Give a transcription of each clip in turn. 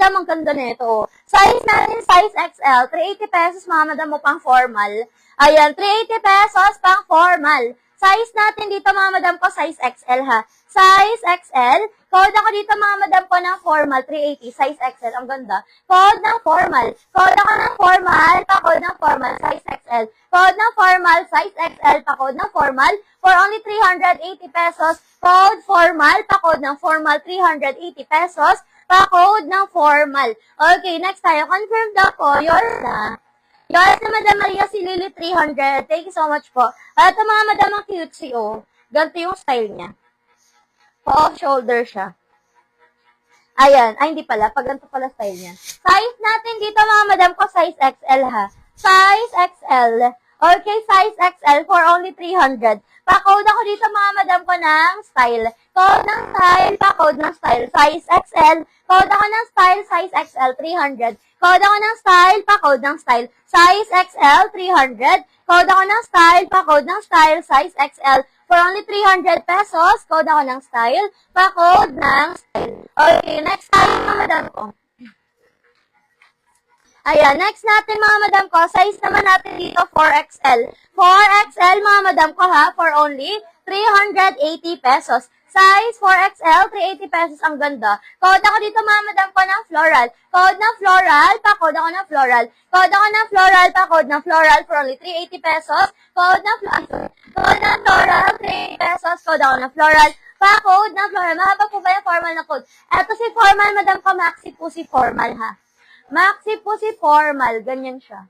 madam, ang ganda nito. Size natin, size XL. 380 pesos, mga madam mo, pang formal. Ayan, 380 pesos, pang formal. Size natin dito, mga madam ko, size XL ha. Size XL. Code ako dito, mga madam ko, ng formal. 380, size XL. Ang ganda. Code ng formal. Code ako ng formal. Pa-code ng formal. Size XL. Code ng formal. Size XL. Pa-code ng formal. For only 380 pesos. Code formal. Pa-code ng formal. 380 pesos. Pa-code ng formal. Okay, next tayo. Confirm daw po. Yours na. Yours na, Madam Maria si Lily 300. Thank you so much po. At mga madam, ang cutesy, oh. Ganito yung style niya. Off shoulder siya. Ayan. Ay, hindi pala. Pag ganito pala style niya. Size natin dito, mga madam ko, size XL ha. Size XL. Okay, size XL for only 300. Pa-code ako dito, mga madam ko, ng style. Code ng style, pa-code ng style. Size XL. Code ako ng style, size XL, 300. Code ako ng style, pa-code ng style. Size XL, 300. Code ako ng style, pa-code ng style, size XL. For only 300 pesos, code ako ng style, pa-code ng style. Okay, next tayo, mga madam ko. Ayan, next natin, mga madam ko, size naman natin dito, 4XL. 4XL, mga madam ko ha, for only 380 pesos. Size 4XL, 380 pesos, ang ganda. Code ako dito, mga madam ko, ng floral. Code ng floral, pa-code ako ng floral. Code ako ng floral, pa-code ng floral, for only 380 pesos. Code ng floral. Code ng floral, 380 pesos. Code ako ng floral. Pa-code ng floral. Mahaba po ba yung formal na code? Eto si formal, madam ko, maxi po si formal ha. Maxi po si formal. Ganyan siya.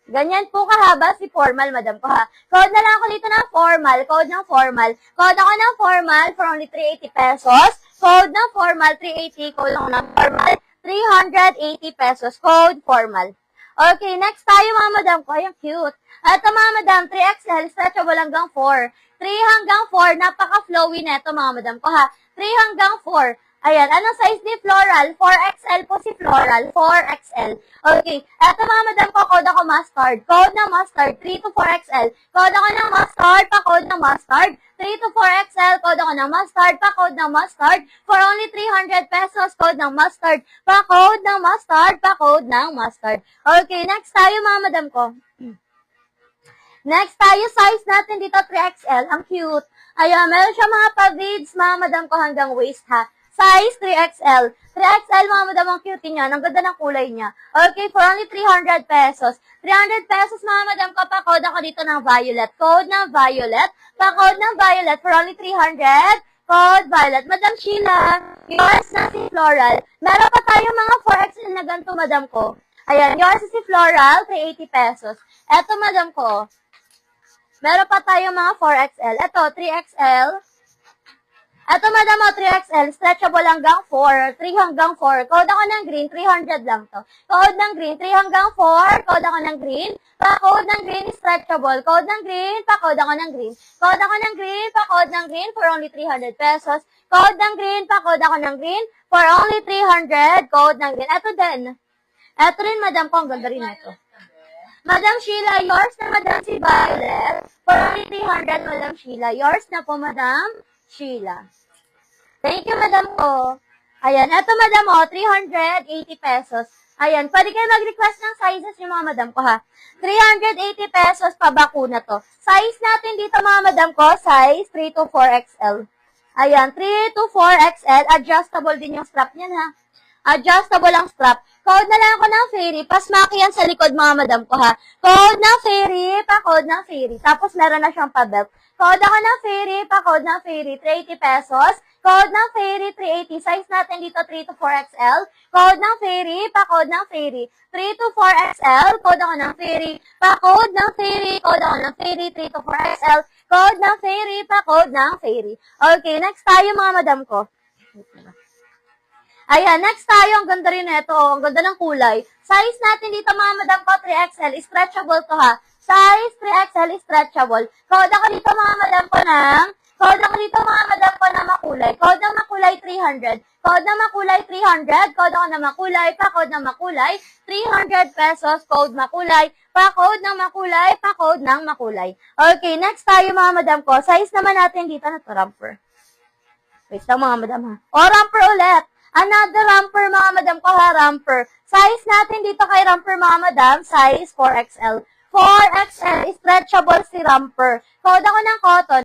Ganyan po kahaba si formal, madam ko ha. Code na lang ako dito ng formal. Code ng formal. Code ako ng formal for only 380 pesos. Code ng formal, 380. Code ako ng formal, 380 pesos. Code formal. Okay, next tayo, mga madam ko. Yung cute. Ito, mga madam, 3XL, stretchable hanggang 4. 3 hanggang 4, napaka-flowy neto, mga madam ko ha. 3 hanggang 4. Ayan, anong size ni Floral? 4XL po si Floral. 4XL. Okay, eto, mga madam ko, code ako mustard. Code ng mustard, 3 to 4XL. Code ako ng mustard, pa-code ng mustard. 3 to 4XL, code ako ng mustard, pa-code ng mustard. For only 300 pesos, code ng mustard. Pa-code ng mustard, pa-code ng mustard. Okay, next tayo, mga madam ko. Next tayo, size natin dito, 3XL. Ang cute. Ayan, meron siya mga pa-beads, mga madam ko, hanggang waist ha. Size 3XL. 3XL, mga madam, ang cute niya. Ang ganda ng kulay niya. Okay, for only 300 pesos. 300 pesos, mga madam ko, pa-code ako dito ng violet. Code ng violet. Pa-code ng violet for only 300. Code violet. Madam Sheila, yours na si Floral. Meron pa tayong mga 4XL na ganito, madam ko. Ayan, yours na si Floral, 380 pesos. Eto, madam ko. Meron pa tayong mga 4XL. Eto, 3XL. Ito, madam, 3XL, stretchable hanggang 4, 3 hanggang 4. Code ako ng green, 300 lang to. Code ng green, 3 hanggang 4. Code ako ng green. Pa-code ng green, stretchable. Code ng green, pa-code ako ng green. Code ako ng green, pa-code ng green, for only 300 pesos. Code ng green, pa-code ako ng green, for only 300. Code ng green. Ito din. Ito rin, madam ko, ang ganda rin ito. Madam Sheila, yours na, madam si Violet. For only 300, madam Sheila. Yours na po, madam Sheila. Thank you, madam ko. Ayan, eto, madam, 380 pesos. Ayan, pwede kayo mag-request ng sizes yung mga madam ko, ha. 380 pesos, pabakuna to. Size natin dito, mga madam ko, size 3 to 4XL. Ayan, 3 to 4XL. Adjustable din yung strap niyan, ha. Adjustable ang strap. Code na lang ako ng fairy. Pasmaki yan sa likod, mga madam ko, ha. Code ng fairy, pa-code ng fairy. Tapos, meron na siyang pa-belt. Code ako ng fairy, pa-code ng fairy, 380 pesos. Code ng fairy, 380. Size natin dito, 3 to 4XL. Code ng fairy, pa-code ng fairy, 3 to 4XL. Code ako ng fairy, pa-code ng fairy. Code ako ng fairy, 3 to 4XL. Code ng fairy, pa-code ng fairy. Okay, next tayo, mga madam ko. Ayan, next tayo, ang ganda rin ito. Ang ganda ng kulay. Size natin dito, mga madam ko, 3XL. Stretchable to, ha. Size 3XL is stretchable. Code ako dito, mga madam ko, ng makulay. Code ng makulay, 300. Code ng makulay, 300. Code ako ng makulay, pa-code ng makulay, 300 pesos. Code makulay, pa-code ng makulay, pa-code ng makulay. Okay, next tayo, mga madam ko. Size naman natin dito na to, romper. Wait lang, mga madam, ha. O, romper ulit. Another romper, mga madam ko ha, romper. Size natin dito kay romper, mga madam, size 4XL. 4XL, stretchable si romper. Code ako ng cotton.